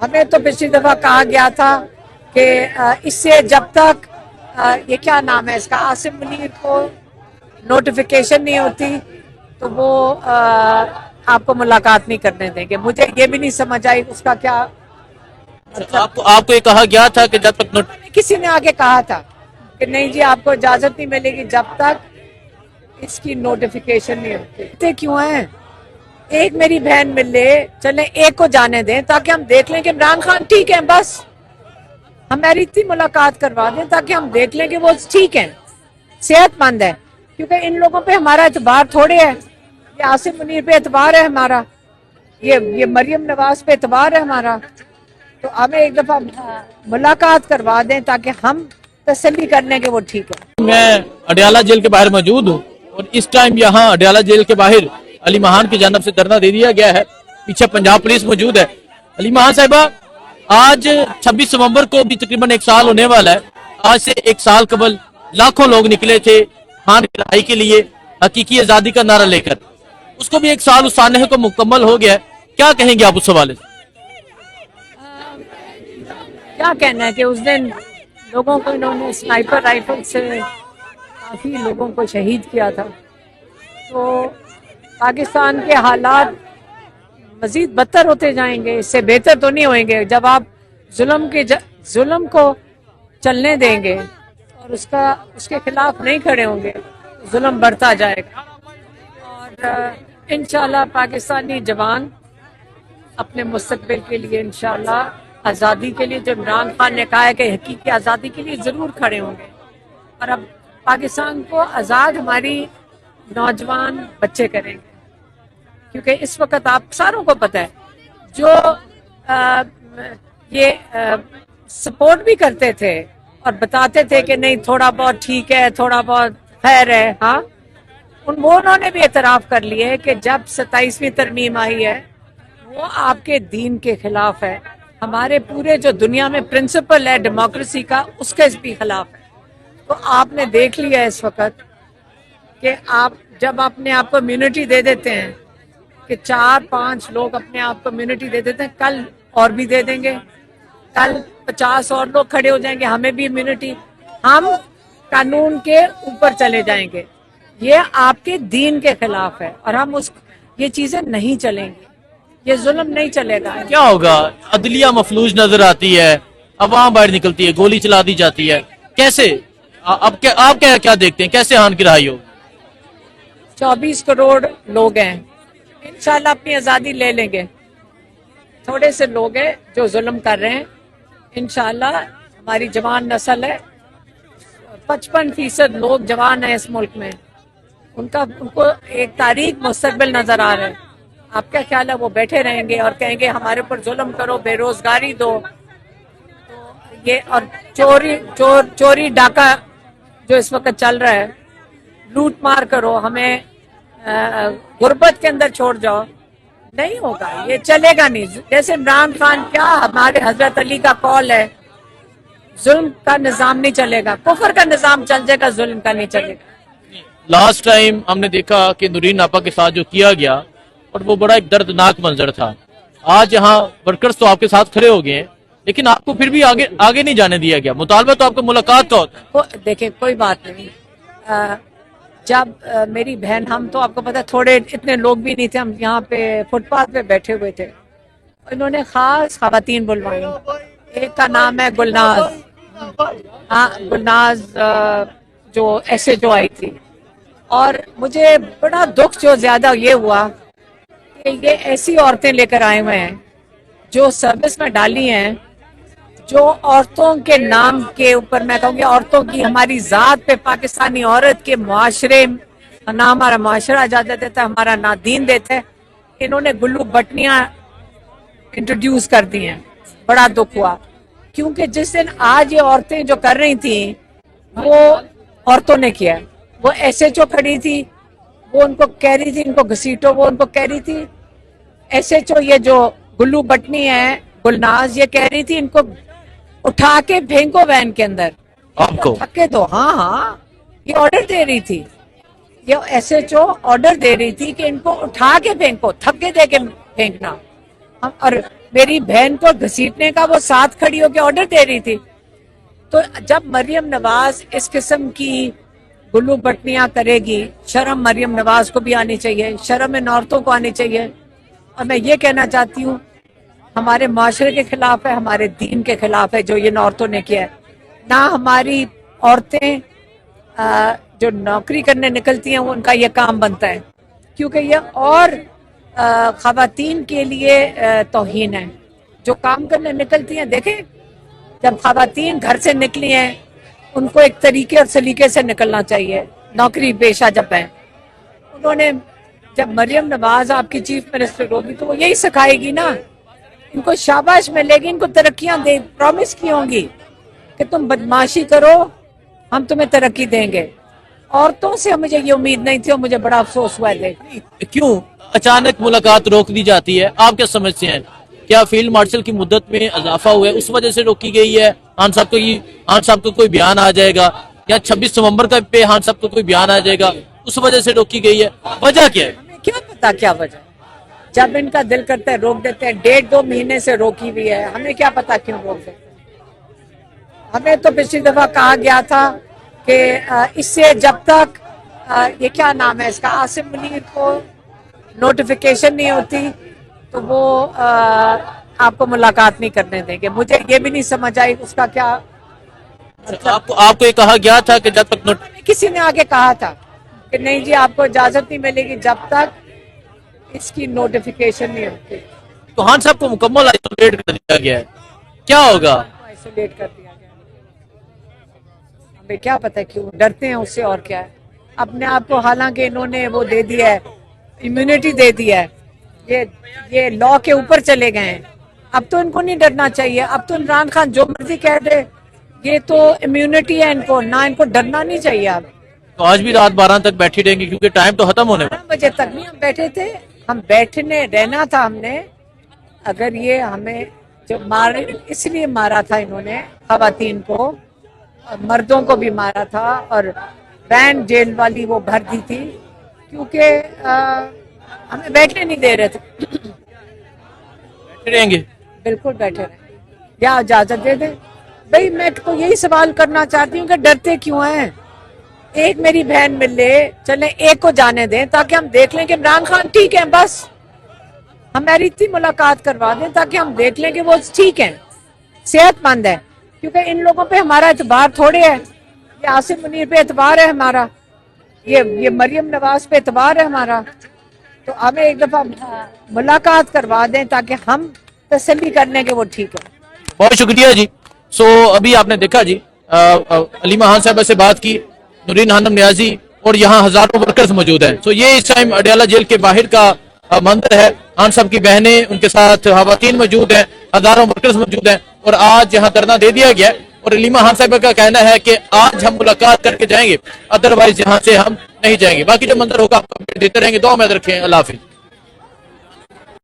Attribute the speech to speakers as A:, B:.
A: हमें तो पिछली दफा कहा गया था कि इससे जब तक ये क्या नाम है इसका, आसिम मुनीर को नोटिफिकेशन नहीं होती तो वो आपको मुलाकात नहीं करने देंगे। मुझे ये भी नहीं समझ आई उसका क्या
B: आपको ये कहा गया था कि जब तक
A: किसी ने आगे कहा था कि नहीं जी आपको इजाजत नहीं मिलेगी जब तक इसकी नोटिफिकेशन नहीं होती। क्यों है, एक मेरी बहन मिल ले, चले एक को जाने दें ताकि हम देख लें कि इमरान खान ठीक है, बस हमारी इतनी मुलाकात करवा दें ताकि हम देख लें कि वो ठीक है, सेहतमंद है। क्योंकि इन लोगों पे हमारा एतबार थोड़े है, ये आसिम मुनीर पे एतबार है हमारा, ये मरियम नवाज पे एतबार है हमारा। तो हमें एक दफा मुलाकात करवा दें ताकि हम तसल्ली कर लें कि वो ठीक है।
B: मैं अडयाला जेल के बाहर मौजूद हूँ और इस टाइम यहाँ अडयाला जेल के बाहर अली महान की जानब से धरना दे दिया गया है। पीछे पंजाब पुलिस मौजूद है। अली महान साहिबा, आज 26 नवंबर को भी तकरीबन एक साल होने वाला है। आज से एक साल कबल लाखों लोग निकले थे खान की लड़ाई के लिए, हकीकी आजादी का नारा लेकर। उसको भी एक साल उस सानहे को मुकम्मल हो गया। क्या कहेंगे आप उस हवाले से?
A: क्या कहना है कि उस दिन लोगों को इन्होंने स्नाइपर राइफल से काफी लोगों को शहीद किया था। तो पाकिस्तान के हालात मजीद बदतर होते जाएंगे, इससे बेहतर तो नहीं होंगे। जब आप जुल्म को चलने देंगे और उसके खिलाफ नहीं खड़े होंगे तो जुल्म बढ़ता जाएगा। और इंशाल्लाह पाकिस्तानी जवान अपने मुस्तकबिल के लिए, इंशाल्लाह आज़ादी के लिए, जो इमरान खान ने कहा है कि हकीकी आज़ादी के लिए ज़रूर खड़े होंगे। और अब पाकिस्तान को आज़ाद हमारी नौजवान बच्चे करेंगे, क्योंकि इस वक्त आप सारों को पता है जो ये सपोर्ट भी करते थे और बताते थे कि नहीं थोड़ा बहुत ठीक है, थोड़ा बहुत खैर है, हाँ, उन्होंने भी एतराफ़ कर लिए कि जब 27वीं तरमीम आई है वो आपके दीन के खिलाफ है, हमारे पूरे जो दुनिया में प्रिंसिपल है डेमोक्रेसी का उसके भी खिलाफ है। तो आपने देख लिया इस वक्त कि आप जब अपने आप को इम्यूनिटी दे देते हैं कि 4-5 लोग अपने आप को इम्यूनिटी दे देते हैं, कल और भी दे देंगे, कल 50 और लोग खड़े हो जाएंगे, हमें भी इम्यूनिटी, हम कानून के ऊपर चले जाएंगे। ये आपके दीन के खिलाफ है और हम ये चीजें नहीं चलेंगी, ये जुल्म नहीं चलेगा।
B: क्या होगा? अदलिया मफलूज नजर आती है, अवाम बाहर निकलती है, गोली चला दी जाती है, कैसे आप क्या देखते हैं, कैसे हान की रहाई हो?
A: 24 करोड़ लोग हैं, इंशाल्लाह अपनी आज़ादी ले लेंगे। थोड़े से लोग हैं जो जुल्म कर रहे हैं, इंशाल्लाह हमारी जवान नस्ल है, 55% लोग जवान हैं इस मुल्क में, उनको एक तारीख मुस्तकबिल नजर आ रहा है। आप क्या ख्याल है वो बैठे रहेंगे और कहेंगे हमारे ऊपर जुल्म करो, बेरोजगारी दो, तो ये और चोरी डाका जो इस वक्त चल रहा है, लूट मार करो, हमें गुर्बत के अंदर छोड़ जाओ, नहीं होगा, ये चलेगा नहीं। जैसे इमरान खान, क्या हमारे हजरत अली का कौल है, जुल्म का निजाम नहीं चलेगा, कुफर का निजाम चल जाएगा, जुल्म का नहीं चलेगा।
B: लास्ट टाइम हमने देखा कि नूरीन आपा के साथ जो किया गया और वो बड़ा एक दर्दनाक मंजर था। आज यहाँ वर्कर्स तो आपके साथ खड़े हो गए हैं, लेकिन आपको फिर भी आगे नहीं जाने दिया गया। मुतालबा तो आपको मुलाकात का होता है।
A: देखिए कोई बात नहीं, जब मेरी बहन, हम तो आपको पता है थोड़े इतने लोग भी नहीं थे, हम यहाँ पे फुटपाथ पे बैठे हुए थे, इन्होंने खास खवातीन बुलवाई। एक का नाम है गुलनाज, हाँ गुलनाज, जो SHO आई थी। और मुझे बड़ा दुख जो ज्यादा ये हुआ कि ये ऐसी औरतें लेकर आए हुए हैं जो सर्विस में डाली हैं, जो औरतों के नाम के ऊपर, मैं कहूँगी औरतों की, हमारी जात पे, पाकिस्तानी औरत के मुआशरे, ना हमारा मुआशरा इजाजत देता है, हमारा ना दीन देता है, इन्होंने गुल्लू बटनियां इंट्रोड्यूस कर दी हैं। बड़ा दुख हुआ, क्योंकि जिस दिन आज ये औरतें जो कर रही थी वो औरतों ने किया। वो SHO खड़ी थी, वो उनको कह रही थी इनको घसीटो, वो उनको कह रही थी SHO, ये जो गुल्लू बटनी है गुलनाज, ये कह रही थी इनको उठा के फेंको वैन के अंदर,
B: आपको
A: थके दो, हाँ, ये ऑर्डर दे रही थी, ये SHO ऑर्डर दे रही थी कि इनको उठा के फेंको, थके दे के फेंकना। और میری بہن کو گھسیٹنے کا وہ ساتھ کھڑی ہو کے آرڈر دے رہی تھی. تو جب مریم نواز اس قسم کی گلو بٹنیاں کرے گی, شرم مریم نواز کو بھی آنی چاہیے, شرم ان عورتوں کو آنی چاہیے. اور میں یہ کہنا چاہتی ہوں, ہمارے معاشرے کے خلاف ہے, ہمارے دین کے خلاف ہے جو ان عورتوں نے کیا ہے. نہ ہماری عورتیں جو نوکری کرنے نکلتی ہیں ان کا یہ کام بنتا ہے, کیونکہ یہ اور خواتین کے لیے توہین ہے. جو کام کرنے نکلتی ہیں, دیکھیں جب خواتین گھر سے نکلی ہیں ان کو ایک طریقے اور سلیقے سے نکلنا چاہیے, نوکری پیشہ جب ہیں. انہوں نے جب مریم نواز آپ کی چیف منسٹر ہوگی تو وہ یہی سکھائے گی نا, ان کو شاباش ملے گی, ان کو ترقیاں دے پرومس کی ہوں گی کہ تم بدماشی کرو ہم تمہیں ترقی دیں گے. عورتوں سے مجھے یہ امید نہیں تھی اور مجھے بڑا افسوس ہوا ہے.
B: کیوں اچانک ملاقات روک دی جاتی ہے, آپ کیا سمجھتے ہیں؟ کیا فیلڈ مارشل کی مدت میں اضافہ ہوا ہے اس وجہ سے روکی گئی ہے؟ خان صاحب کو کوئی بیان آ جائے گا, یا 26 نومبر کا پہ خان صاحب کو کوئی بیان آ جائے گا, اس وجہ سے روکی گئی ہے؟ وجہ کیا ہے؟
A: ہمیں کیا پتا کیا وجہ, جب ان کا دل کرتا ہے روک دیتے ہیں. 1.5-2 مہینے سے روکی ہوئی ہے, ہمیں کیا پتا کیوں روک دیتے ہیں. ہمیں تو پچھلی دفعہ کہا گیا تھا کہ اس سے جب تک یہ کیا نام ہے اس کا, عاصم منیر کو نوٹیفیکیشن نہیں ہوتی تو وہ آپ کو ملاقات نہیں کرنے دیں گے. مجھے یہ بھی نہیں سمجھ آئی اس کا کیا.
B: آپ کو یہ کہا گیا تھا کہ جب تک
A: کسی نے آگے کہا تھا کہ نہیں جی آپ کو اجازت نہیں ملے گی جب تک اس کی نوٹیفیکیشن نہیں ہوتی.
B: تو خان صاحب کو مکمل آئسولیٹ کر دیا گیا ہے, کیا ہوگا؟
A: آئسولیٹ کر دیا گیا, ہمیں کیا پتا کیوں ڈرتے ہیں اس سے, اور کیا ہے. اپنے آپ کو حالانکہ انہوں نے وہ دے دیا ہے, امیونٹی دے دیا ہے, یہ لا کے اوپر چلے گئے ہیں. اب تو ان کو نہیں ڈرنا چاہیے. اب تو عمران خان جو مرضی کہہ دے, یہ تو امیونٹی ہے ان کو, نہ ان کو ڈرنا نہیں چاہیے. اب
B: تو آج بھی رات 12 تک بیٹھی رہیں گی کیونکہ ٹائم تو ختم ہونے
A: 12 بجے تک نہیں ہم بیٹھے تھے, ہم بیٹھنے رہنا تھا. ہم نے اگر یہ ہمیں جو اس لیے مارا تھا انہوں نے خواتین کو, مردوں کو بھی مارا تھا, اور بین جیل والی وہ بھر دی تھی کیونکہ ہمیں بیٹھنے نہیں دے رہے تھے.
B: بیٹھے رہیں گے,
A: بالکل بیٹھے رہیں, یا اجازت دے دیں. بھئی میں تو یہی سوال کرنا چاہتی ہوں کہ ڈرتے کیوں ہیں. ایک میری بہن مل لے, چلیں ایک کو جانے دیں تاکہ ہم دیکھ لیں کہ عمران خان ٹھیک ہیں. بس ہماری اتنی ملاقات کروا دیں تاکہ ہم دیکھ لیں کہ وہ ٹھیک ہیں, صحت مند ہے. کیونکہ ان لوگوں پہ ہمارا اعتبار تھوڑے ہے. یہ عاصم منیر پہ اعتبار ہے ہمارا, یہ مریم نواز پہ اعتبار ہے ہمارا. تو ہمیں ایک دفعہ ملاقات کروا دیں تاکہ ہم تسلی کر لیں کہ وہ ٹھیک ہے.
B: بہت شکریہ جی. سو ابھی آپ نے دیکھا جی, علیمہ خان صاحبہ سے بات کی, نورین خانم نیازی, اور یہاں ہزاروں ورکرز موجود ہیں. سو یہ اس ٹائم اڈیالہ جیل کے باہر کا منظر ہے. خان صاحب کی بہنیں, ان کے ساتھ خواتین موجود ہیں, ہزاروں ورکرز موجود ہیں, اور آج یہاں دھرنا دے دیا گیا ہے. اور علیمہ خان صاحبہ کا کہنا ہے کہ آج ہم ملاقات کر کے جائیں گے, ادروائز یہاں سے ہم نہیں جائیں گے. باقی جو منظر ہوگا آپ کو دیتے رہیں گے. دعا میں رکھیں. اللہ حافظ.